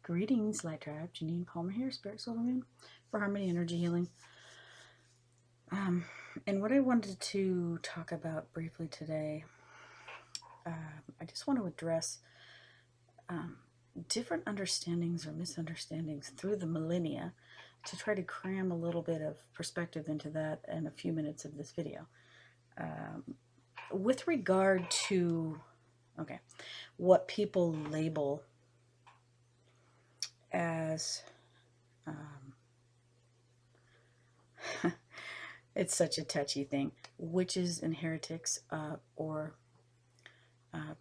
Greetings, Light Tribe. Janine Palmer here, Spirit Soul Woman for Harmony Energy Healing. And what I wanted to talk about briefly today, I just want to address different understandings or misunderstandings through the millennia to try to cram a little bit of perspective into that in a few minutes of this video. With regard to, what people label as it's such a touchy thing, witches and heretics, or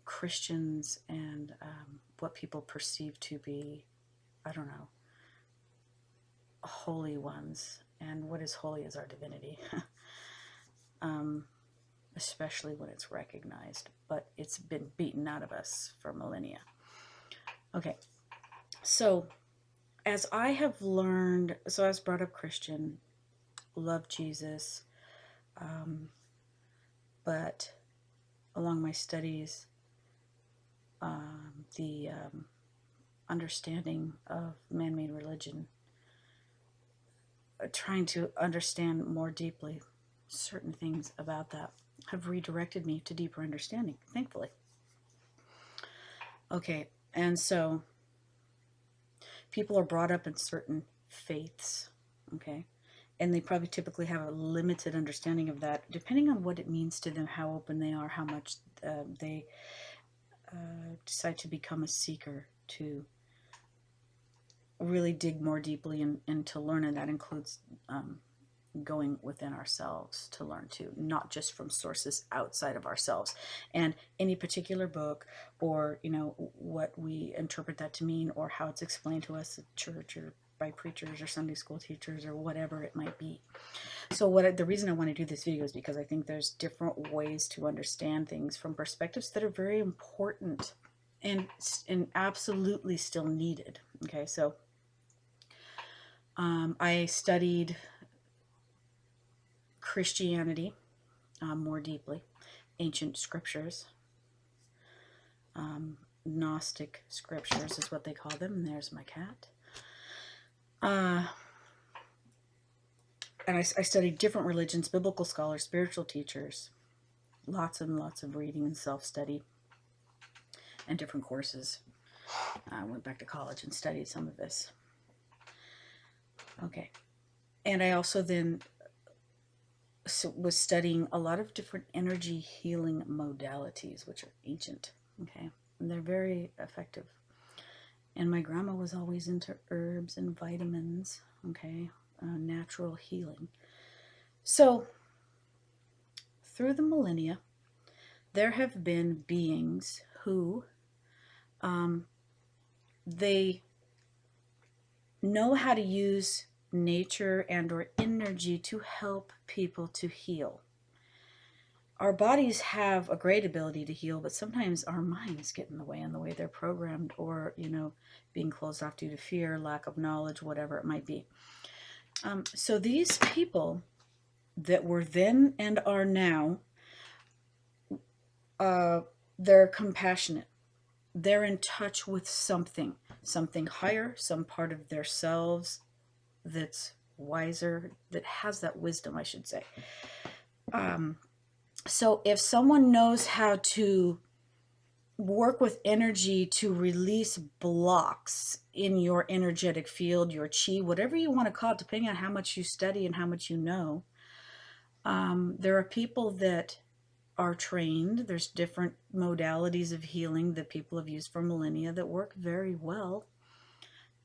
Christians and what people perceive to be, I don't know, holy ones. And what is holy is our divinity, especially when it's recognized, but it's been beaten out of us for millennia. Okay, so as I have learned, so I was brought up Christian, love Jesus, but along my studies, the understanding of man-made religion, trying to understand more deeply certain things about that, have redirected me to deeper understanding, thankfully. Okay, and so people are brought up in certain faiths, okay? And they probably typically have a limited understanding of that, depending on what it means to them, how open they are, how much they decide to become a seeker, to really dig more deeply and to learn. And that includes going within ourselves to learn too, not just from sources outside of ourselves. And any particular book, or, what we interpret that to mean, or how it's explained to us at church or by preachers or Sunday school teachers or whatever it might be. So the reason I want to do this video is because I think there's different ways to understand things from perspectives that are very important and absolutely still needed. Okay, so I studied Christianity more deeply, ancient scriptures, Gnostic scriptures is what they call them, and there's my cat. And I studied different religions, biblical scholars, spiritual teachers, lots and lots of reading and self-study, and different courses. I went back to college and studied some of this. Okay. And I also then was studying a lot of different energy healing modalities, which are ancient, okay? And they're very effective. And my grandma was always into herbs and vitamins, okay? Natural healing. So through the millennia, there have been beings who they know how to use nature and or energy to help people to heal. Our bodies have a great ability to heal, but sometimes our minds get in the way they're programmed, or, being closed off due to fear, lack of knowledge, whatever it might be. So these people that were then and are now, they're compassionate. They're in touch with something higher, some part of their selves that's wiser, that has that wisdom, I should say. So if someone knows how to work with energy to release blocks in your energetic field, your chi, whatever you want to call it, depending on how much you study and how much you know, there are people that are trained. There's different modalities of healing that people have used for millennia that work very well,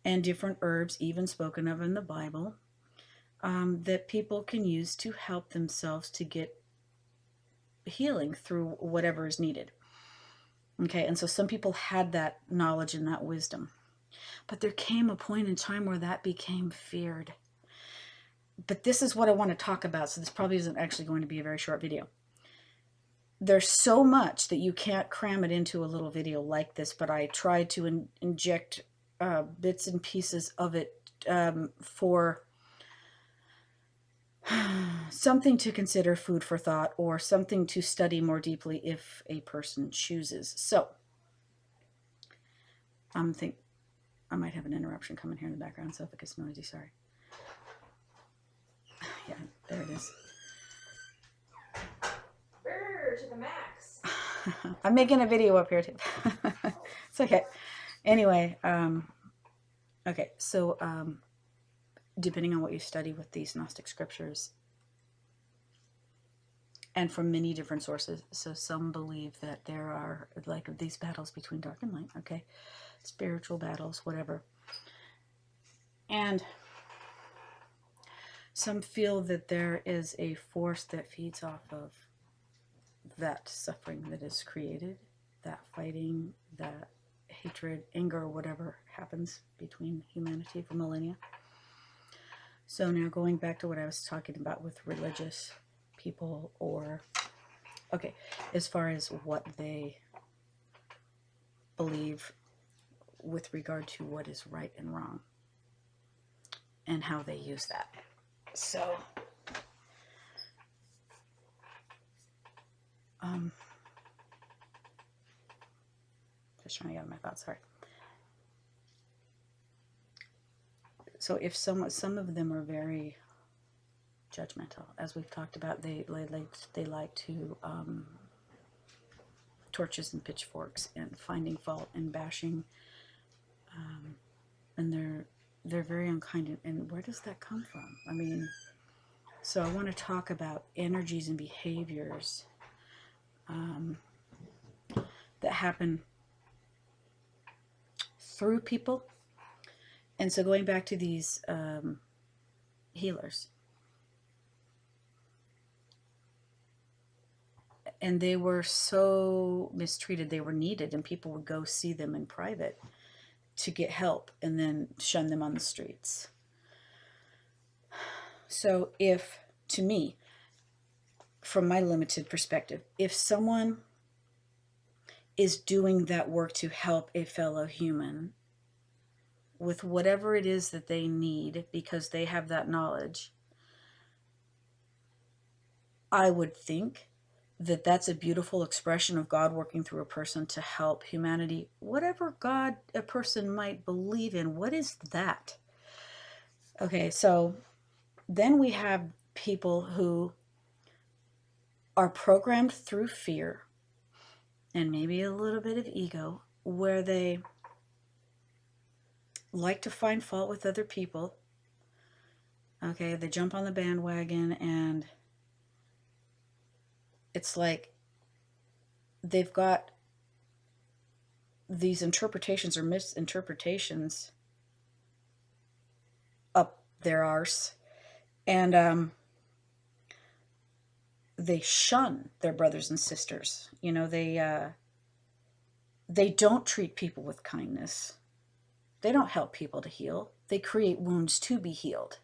and different herbs even spoken of in the Bible, that people can use to help themselves to get healing through whatever is needed. Okay, and so some people had that knowledge and that wisdom, but there came a point in time where that became feared. But this is what I want to talk about, so this probably isn't actually going to be a very short video. There's so much that you can't cram it into a little video like this, but I tried to inject bits and pieces of it for something to consider, food for thought, or something to study more deeply if a person chooses. So I might have an interruption coming here in the background, so if it gets noisy, sorry. Yeah, there it is. To the max. I'm making a video up here too. It's okay. Anyway, okay, so depending on what you study with these Gnostic scriptures, and from many different sources, so some believe that there are like these battles between dark and light, okay, spiritual battles, whatever, and some feel that there is a force that feeds off of that suffering that is created, that fighting, that hatred, anger, whatever happens between humanity for millennia. So now going back to what I was talking about with religious people, or, okay, as far as what they believe with regard to what is right and wrong and how they use that. So, just trying to get out of my thoughts, sorry. So if some of them are very judgmental, as we've talked about, they like to torches and pitchforks and finding fault and bashing, and they're very unkind. And where does that come from? I mean, so I want to talk about energies and behaviors that happen through people. And so going back to these healers, and they were so mistreated, they were needed, and people would go see them in private to get help and then shun them on the streets. So if, to me, from my limited perspective, if someone is doing that work to help a fellow human with whatever it is that they need because they have that knowledge, I would think that that's a beautiful expression of God working through a person to help humanity. Whatever God a person might believe in, what is that? Okay, so then we have people who are programmed through fear and maybe a little bit of ego, where they like to find fault with other people. Okay, they jump on the bandwagon, and it's like they've got these interpretations or misinterpretations up their arse, and they shun their brothers and sisters. You know, they don't treat people with kindness. They don't help people to heal. They create wounds to be healed.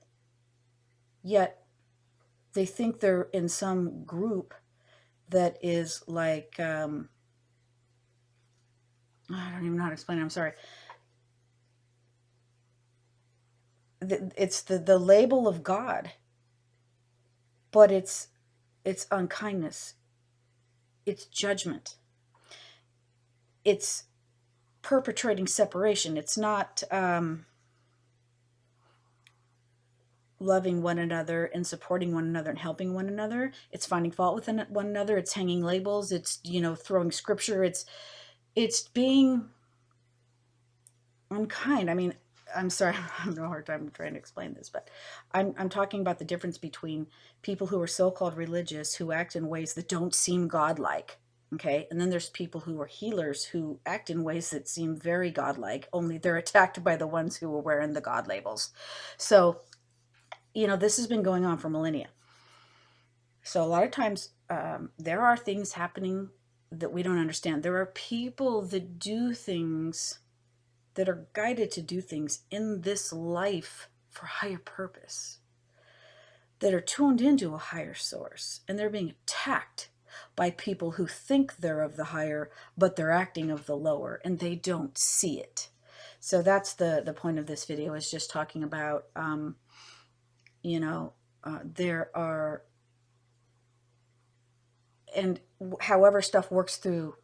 Yet they think they're in some group that is like, I don't even know how to explain it. I'm sorry. It's the label of God, but it's unkindness. It's judgment. It's perpetrating separation. It's not loving one another and supporting one another and helping one another. It's finding fault with one another. It's hanging labels. It's, you know, throwing scripture. It's being unkind. I mean, I'm sorry, I'm having a hard time trying to explain this, but I'm talking about the difference between people who are so-called religious who act in ways that don't seem godlike. Okay, and then there's people who are healers who act in ways that seem very godlike, only they're attacked by the ones who are wearing the God labels. So, you know, this has been going on for millennia. So a lot of times there are things happening that we don't understand. There are people that do things, that are guided to do things in this life for higher purpose, that are tuned into a higher source, and they're being attacked by people who think they're of the higher, but they're acting of the lower, and they don't see it. So that's the point of this video, is just talking about, you know, there are, and however stuff works through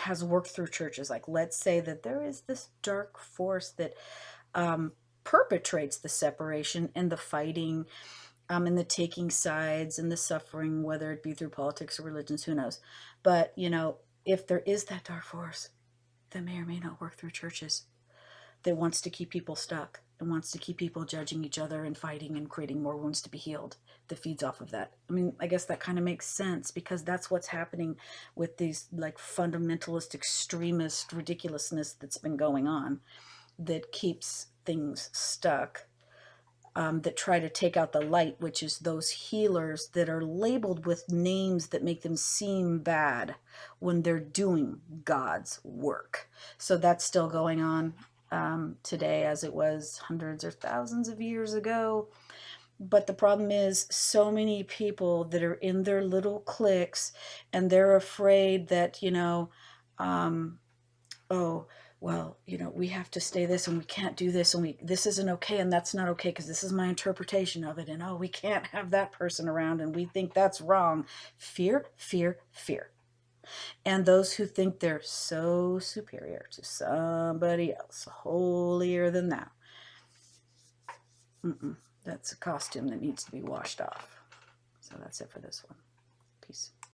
has worked through churches. Like, let's say that there is this dark force that perpetrates the separation and the fighting, and the taking sides and the suffering, whether it be through politics or religions, who knows. But, if there is that dark force that may or may not work through churches, that wants to keep people stuck and wants to keep people judging each other and fighting and creating more wounds to be healed, that feeds off of that. I mean, I guess that kind of makes sense, because that's what's happening with these like fundamentalist, extremist ridiculousness that's been going on, that keeps things stuck, that try to take out the light, which is those healers that are labeled with names that make them seem bad when they're doing God's work. So that's still going on today, as it was hundreds or thousands of years ago. But the problem is, so many people that are in their little cliques, and they're afraid that, oh, well, we have to stay this and we can't do this, and this isn't okay and that's not okay because this is my interpretation of it, and oh, we can't have that person around and we think that's wrong. Fear, fear, fear. And those who think they're so superior to somebody else, holier than thou, that's a costume that needs to be washed off. So that's it for this one. Peace.